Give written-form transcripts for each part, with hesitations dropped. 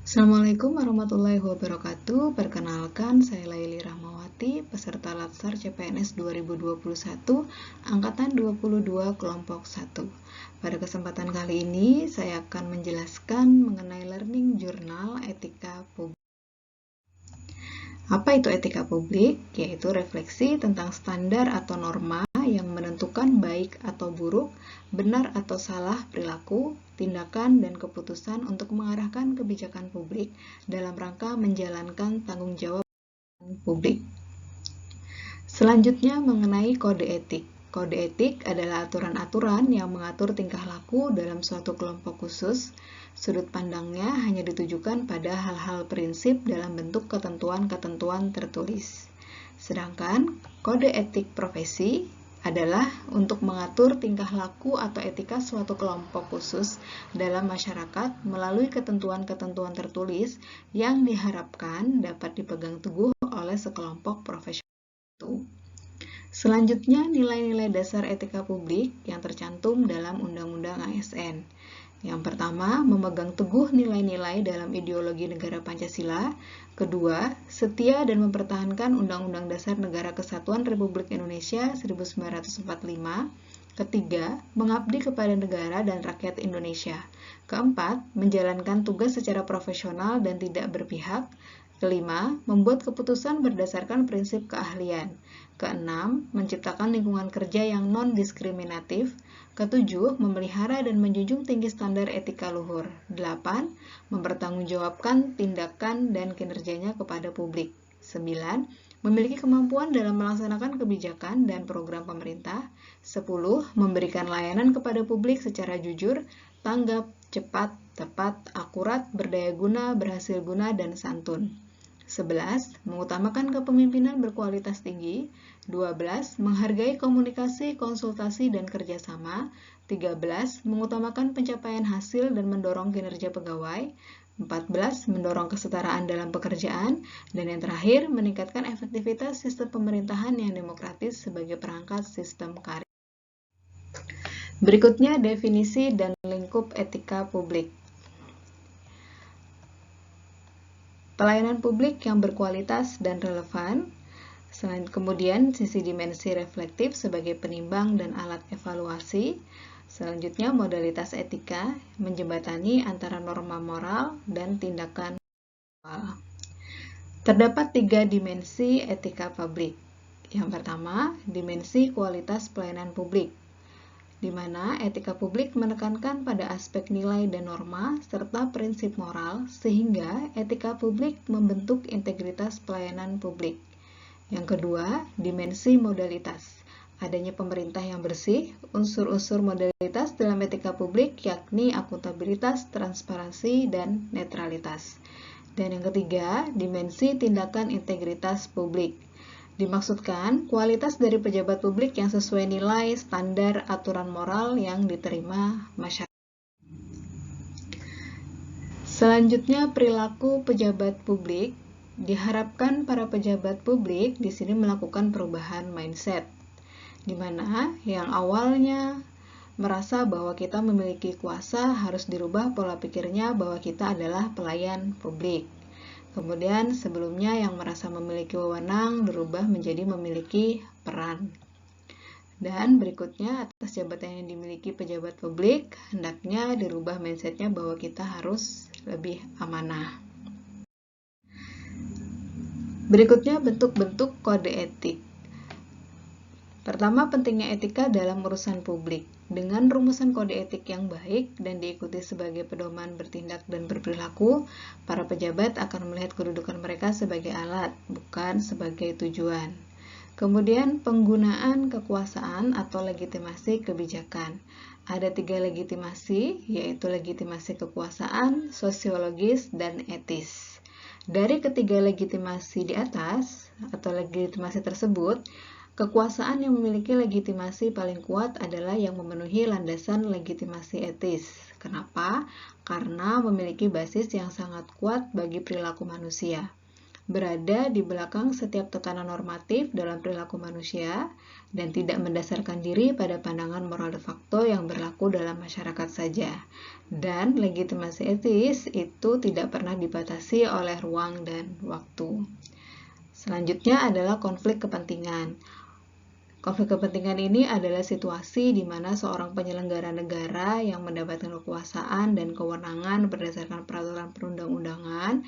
Assalamualaikum warahmatullahi wabarakatuh. Perkenalkan, saya Laili Rahmawati, peserta Latsar CPNS 2021, Angkatan 22, Kelompok 1. Pada kesempatan kali ini, saya akan menjelaskan mengenai Learning Journal Etika Publik. Apa itu etika publik? Yaitu refleksi tentang standar atau norma yang menentukan baik atau buruk, benar atau salah perilaku, tindakan, dan keputusan untuk mengarahkan kebijakan publik dalam rangka menjalankan tanggung jawab publik. Selanjutnya mengenai kode etik. Kode etik adalah aturan-aturan yang mengatur tingkah laku dalam suatu kelompok khusus. Sudut pandangnya hanya ditujukan pada hal-hal prinsip dalam bentuk ketentuan-ketentuan tertulis. Sedangkan kode etik profesi adalah untuk mengatur tingkah laku atau etika suatu kelompok khusus dalam masyarakat melalui ketentuan-ketentuan tertulis yang diharapkan dapat dipegang teguh oleh sekelompok profesional. Selanjutnya, nilai-nilai dasar etika publik yang tercantum dalam Undang-Undang ASN. Yang pertama, memegang teguh nilai-nilai dalam ideologi negara Pancasila. Kedua, setia dan mempertahankan Undang-Undang Dasar Negara Kesatuan Republik Indonesia 1945. Ketiga, mengabdi kepada negara dan rakyat Indonesia. Keempat, menjalankan tugas secara profesional dan tidak berpihak. Kelima, membuat keputusan berdasarkan prinsip keahlian. Keenam, menciptakan lingkungan kerja yang non-diskriminatif. Ketujuh, memelihara dan menjunjung tinggi standar etika luhur. 8. Mempertanggungjawabkan tindakan dan kinerjanya kepada publik. 9. Memiliki kemampuan dalam melaksanakan kebijakan dan program pemerintah. 10. Memberikan layanan kepada publik secara jujur, tanggap, cepat, tepat, akurat, berdaya guna, berhasil guna, dan santun. 11. Mengutamakan kepemimpinan berkualitas tinggi. 12. Menghargai komunikasi, konsultasi, dan kerjasama. 13. Mengutamakan pencapaian hasil dan mendorong kinerja pegawai. 14. Mendorong kesetaraan dalam pekerjaan. Dan yang terakhir, meningkatkan efektivitas sistem pemerintahan yang demokratis sebagai perangkat sistem karir. Berikutnya definisi dan lingkup etika publik. Pelayanan publik yang berkualitas dan relevan. Kemudian sisi dimensi reflektif sebagai penimbang dan alat evaluasi. Selanjutnya modalitas etika menjembatani antara norma moral dan tindakan moral. Terdapat 3 dimensi etika publik. Yang pertama, dimensi kualitas pelayanan publik, di mana etika publik menekankan pada aspek nilai dan norma serta prinsip moral sehingga etika publik membentuk integritas pelayanan publik. Yang kedua, dimensi modalitas. Adanya pemerintah yang bersih, unsur-unsur modalitas dalam etika publik yakni akuntabilitas, transparansi, dan netralitas. Dan yang ketiga, dimensi tindakan integritas publik. Dimaksudkan kualitas dari pejabat publik yang sesuai nilai, standar, aturan moral yang diterima masyarakat. Selanjutnya, perilaku pejabat publik. Diharapkan para pejabat publik di sini melakukan perubahan mindset, di mana yang awalnya merasa bahwa kita memiliki kuasa harus dirubah pola pikirnya bahwa kita adalah pelayan publik. Kemudian sebelumnya yang merasa memiliki wewenang dirubah menjadi memiliki peran. Dan berikutnya atas jabatan yang dimiliki pejabat publik hendaknya dirubah mindsetnya bahwa kita harus lebih amanah. Berikutnya bentuk-bentuk kode etik. Pertama, pentingnya etika dalam urusan publik. Dengan rumusan kode etik yang baik dan diikuti sebagai pedoman bertindak dan berperilaku, para pejabat akan melihat kedudukan mereka sebagai alat, bukan sebagai tujuan. Kemudian, penggunaan kekuasaan atau legitimasi kebijakan. Ada 3 legitimasi, yaitu legitimasi kekuasaan, sosiologis, dan etis. Dari ketiga legitimasi di atas, atau legitimasi tersebut, kekuasaan yang memiliki legitimasi paling kuat adalah yang memenuhi landasan legitimasi etis. Kenapa? Karena memiliki basis yang sangat kuat bagi perilaku manusia. berada di belakang setiap tekanan normatif dalam perilaku manusia, dan tidak mendasarkan diri pada pandangan moral de facto yang berlaku dalam masyarakat saja. Dan legitimasi etis itu tidak pernah dibatasi oleh ruang dan waktu. Selanjutnya adalah konflik kepentingan. Konflik kepentingan ini adalah situasi di mana seorang penyelenggara negara yang mendapatkan kekuasaan dan kewenangan berdasarkan peraturan perundang-undangan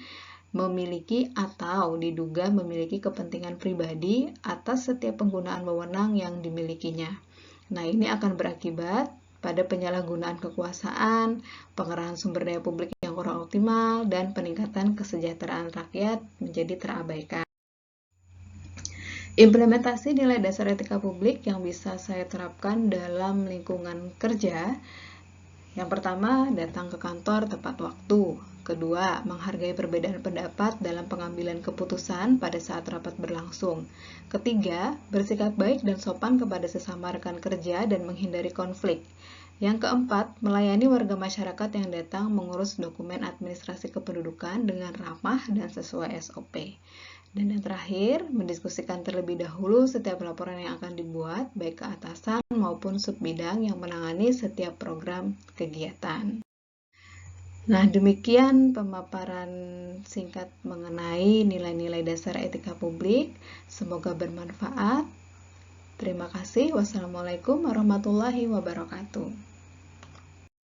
memiliki atau diduga memiliki kepentingan pribadi atas setiap penggunaan wewenang yang dimilikinya. Nah, ini akan berakibat pada penyalahgunaan kekuasaan, pengerahan sumber daya publik yang kurang optimal, dan peningkatan kesejahteraan rakyat menjadi terabaikan. Implementasi nilai dasar etika publik yang bisa saya terapkan dalam lingkungan kerja. Yang pertama, datang ke kantor tepat waktu. Kedua, menghargai perbedaan pendapat dalam pengambilan keputusan pada saat rapat berlangsung. Ketiga, bersikap baik dan sopan kepada sesama rekan kerja dan menghindari konflik. Yang keempat, melayani warga masyarakat yang datang mengurus dokumen administrasi kependudukan dengan ramah dan sesuai SOP. Dan yang terakhir, mendiskusikan terlebih dahulu setiap laporan yang akan dibuat, baik ke atasan maupun subbidang yang menangani setiap program kegiatan. Nah, demikian pemaparan singkat mengenai nilai-nilai dasar etika publik. Semoga bermanfaat. Terima kasih. Wassalamualaikum warahmatullahi wabarakatuh.